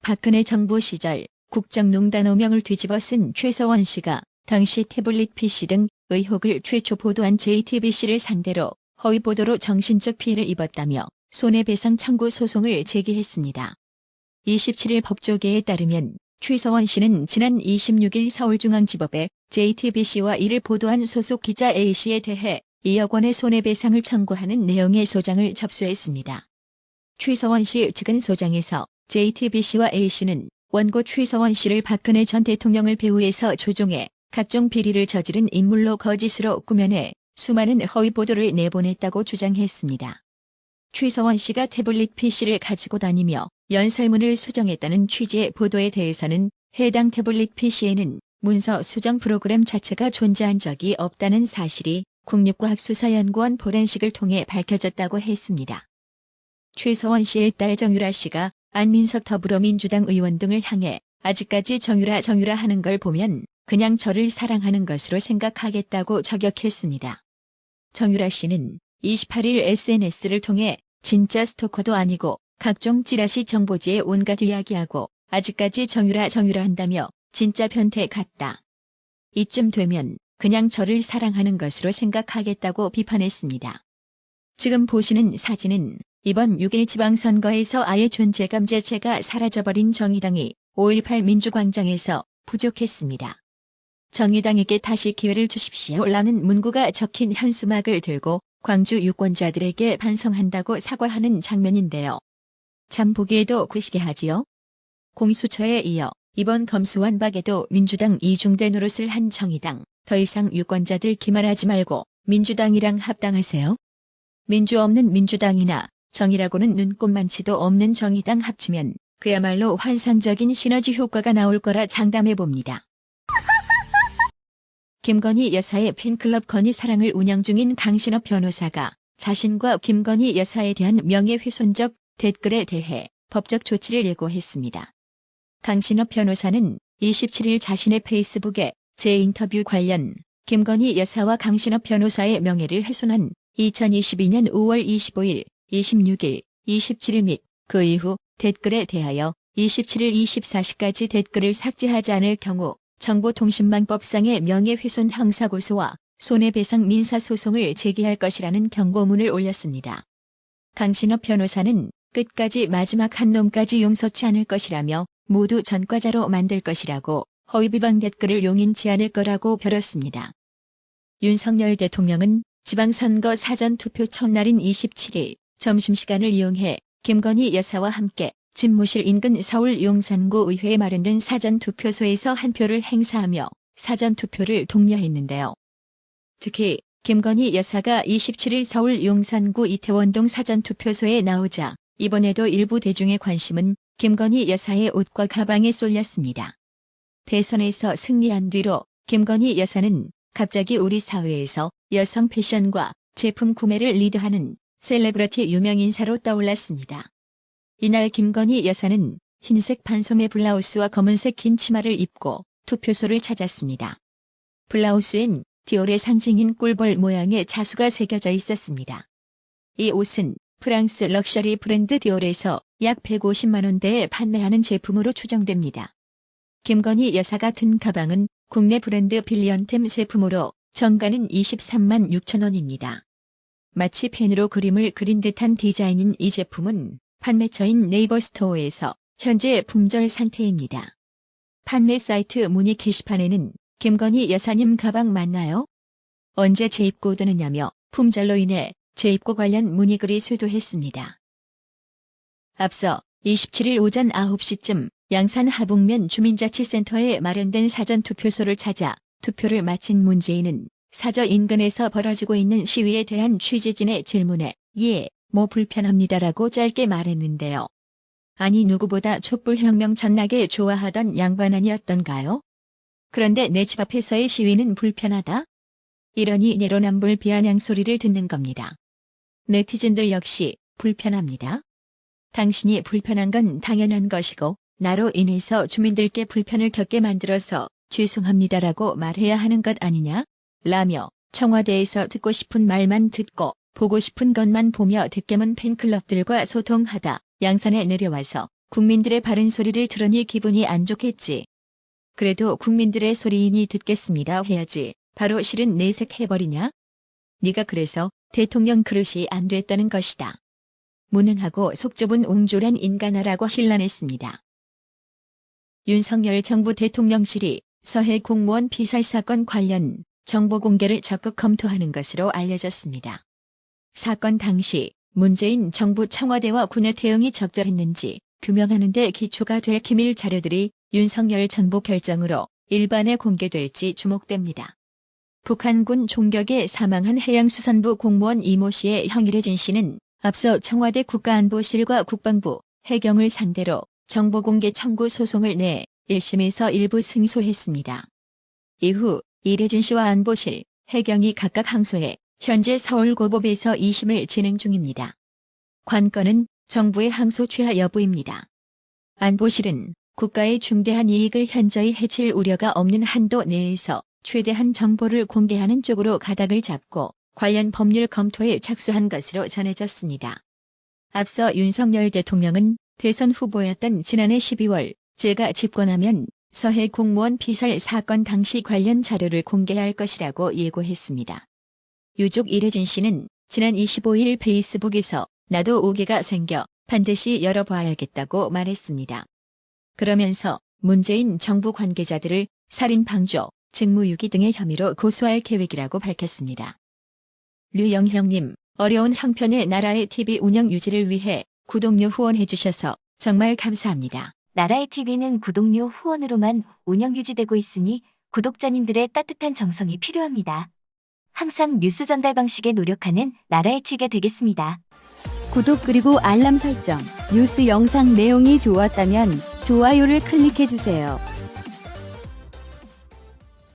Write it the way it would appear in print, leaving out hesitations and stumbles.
박근혜 정부 시절 국정농단 오명을 뒤집어 쓴 최서원 씨가 당시 태블릿 PC 등 의혹을 최초 보도한 JTBC를 상대로 허위 보도로 정신적 피해를 입었다며 손해배상 청구 소송을 제기했습니다. 27일 법조계에 따르면 최서원 씨는 지난 26일 서울중앙지법에 JTBC와 이를 보도한 소속 기자 A씨에 대해 2억 원의 손해배상을 청구하는 내용의 소장을 접수했습니다. 최서원 씨 측은 소장에서 JTBC와 A씨는 원고 최서원 씨를 박근혜 전 대통령을 배후에서 조종해 각종 비리를 저지른 인물로 거짓으로 꾸며내 수많은 허위 보도를 내보냈다고 주장했습니다. 최서원 씨가 태블릿 PC를 가지고 다니며 연설문을 수정했다는 취지의 보도에 대해서는 해당 태블릿 PC에는 문서 수정 프로그램 자체가 존재한 적이 없다는 사실이 국립과학수사연구원 포렌식을 통해 밝혀졌다고 했습니다. 최서원 씨의 딸 정유라 씨가 안민석 더불어민주당 의원 등을 향해 아직까지 정유라 하는 걸 보면 그냥 저를 사랑하는 것으로 생각하겠다고 저격했습니다. 정유라 씨는 28일 SNS를 통해 진짜 스토커도 아니고 각종 찌라시 정보지에 온갖 이야기하고 아직까지 정유라 한다며 진짜 변태 같다. 이쯤 되면 그냥 저를 사랑하는 것으로 생각하겠다고 비판했습니다. 지금 보시는 사진은 이번 6일 지방선거에서 아예 존재감 자체가 사라져버린 정의당이 5.18 민주광장에서 부족했습니다. 정의당에게 다시 기회를 주십시오라는 문구가 적힌 현수막을 들고 광주 유권자들에게 반성한다고 사과하는 장면인데요. 참 보기에도 굿이게 하지요. 공수처에 이어 이번 검수완박에도 민주당 이중대 노릇을 한 정의당, 더 이상 유권자들 기만하지 말고 민주당이랑 합당하세요. 민주 없는 민주당이나 정의라고는 눈꼽만치도 없는 정의당 합치면 그야말로 환상적인 시너지 효과가 나올 거라 장담해봅니다. 김건희 여사의 팬클럽 건희 사랑을 운영 중인 강신업 변호사가 자신과 김건희 여사에 대한 명예훼손적 댓글에 대해 법적 조치를 예고했습니다. 강신업 변호사는 27일 자신의 페이스북에 제 인터뷰 관련 김건희 여사와 강신업 변호사의 명예를 훼손한 2022년 5월 25일, 26일, 27일 및 그 이후 댓글에 대하여 27일 24시까지 댓글을 삭제하지 않을 경우 정보통신망법상의 명예훼손 형사고소와 손해배상 민사소송을 제기할 것이라는 경고문을 올렸습니다. 강신업 변호사는 끝까지 마지막 한 놈까지 용서치 않을 것이라며 모두 전과자로 만들 것이라고 허위 비방 댓글을 용인치 않을 거라고 벼렸습니다. 윤석열 대통령은 지방선거 사전투표 첫날인 27일 점심시간을 이용해 김건희 여사와 함께 집무실 인근 서울 용산구 의회에 마련된 사전투표소에서 한 표를 행사하며 사전투표를 독려했는데요. 특히 김건희 여사가 27일 서울 용산구 이태원동 사전투표소에 나오자 이번에도 일부 대중의 관심은 김건희 여사의 옷과 가방에 쏠렸습니다. 대선에서 승리한 뒤로 김건희 여사는 갑자기 우리 사회에서 여성 패션과 제품 구매를 리드하는 셀레브리티 유명인사로 떠올랐습니다. 이날 김건희 여사는 흰색 반소매 블라우스와 검은색 긴 치마를 입고 투표소를 찾았습니다. 블라우스엔 디올의 상징인 꿀벌 모양의 자수가 새겨져 있었습니다. 이 옷은 프랑스 럭셔리 브랜드 디올에서 약 150만 원대에 판매하는 제품으로 추정됩니다. 김건희 여사가 든 가방은 국내 브랜드 빌리언템 제품으로 정가는 23만 6천 원입니다. 마치 펜으로 그림을 그린 듯한 디자인인 이 제품은 판매처인 네이버 스토어에서 현재 품절 상태입니다. 판매 사이트 문의 게시판에는 김건희 여사님 가방 맞나요? 언제 재입고되느냐며 품절로 인해 재입고 관련 문의글이 쇄도했습니다. 앞서 27일 오전 9시쯤 양산 하북면 주민자치센터에 마련된 사전투표소를 찾아 투표를 마친 문재인은 사저 인근에서 벌어지고 있는 시위에 대한 취재진의 질문에 예, 뭐 불편합니다라고 짧게 말했는데요. 아니 누구보다 촛불혁명 전나게 좋아하던 양반 아니었던가요? 그런데 내 집 앞에서의 시위는 불편하다? 이러니 내로남불 비아냥 소리를 듣는 겁니다. 네티즌들 역시 불편합니다. 당신이 불편한 건 당연한 것이고 나로 인해서 주민들께 불편을 겪게 만들어서 죄송합니다라고 말해야 하는 것 아니냐? 라며 청와대에서 듣고 싶은 말만 듣고 보고 싶은 것만 보며 득겜은 팬클럽들과 소통하다 양산에 내려와서 국민들의 바른 소리를 들으니 기분이 안 좋겠지. 그래도 국민들의 소리이니 듣겠습니다 해야지. 바로 실은 내색해버리냐? 네가 그래서 대통령 그릇이 안 됐다는 것이다. 무능하고 속 좁은 옹졸한 인간아라고 힐난했습니다. 윤석열 정부 대통령실이 서해 공무원 피살 사건 관련 정보 공개를 적극 검토하는 것으로 알려졌습니다. 사건 당시 문재인 정부 청와대와 군의 대응이 적절했는지 규명하는 데 기초가 될 기밀 자료들이 윤석열 정부 결정으로 일반에 공개될지 주목됩니다. 북한군 총격에 사망한 해양수산부 공무원 이모 씨의 형 이래진 씨는 앞서 청와대 국가안보실과 국방부, 해경을 상대로 정보공개 청구 소송을 내 1심에서 일부 승소했습니다. 이후 이래진 씨와 안보실, 해경이 각각 항소해 현재 서울고법에서 2심을 진행 중입니다. 관건은 정부의 항소 취하 여부입니다. 안보실은 국가의 중대한 이익을 현저히 해칠 우려가 없는 한도 내에서 최대한 정보를 공개하는 쪽으로 가닥을 잡고 관련 법률 검토에 착수한 것으로 전해졌습니다. 앞서 윤석열 대통령은 대선 후보였던 지난해 12월 제가 집권하면 서해 공무원 피살 사건 당시 관련 자료를 공개할 것이라고 예고했습니다. 유족 이래진 씨는 지난 25일 페이스북에서 나도 오개가 생겨 반드시 열어봐야겠다고 말했습니다. 그러면서 문재인 정부 관계자들을 살인 방조, 직무유기 등의 혐의로 고소할 계획이라고 밝혔습니다. 류영형님, 어려운 형편의 나라의 TV 운영 유지를 위해 구독료 후원해주셔서 정말 감사합니다. 나라의 TV는 구독료 후원으로만 운영 유지되고 있으니 구독자님들의 따뜻한 정성이 필요합니다. 항상 뉴스 전달 방식에 노력하는 나라의 TV가 되겠습니다. 구독 그리고 알람 설정, 뉴스 영상 내용이 좋았다면 좋아요를 클릭해주세요.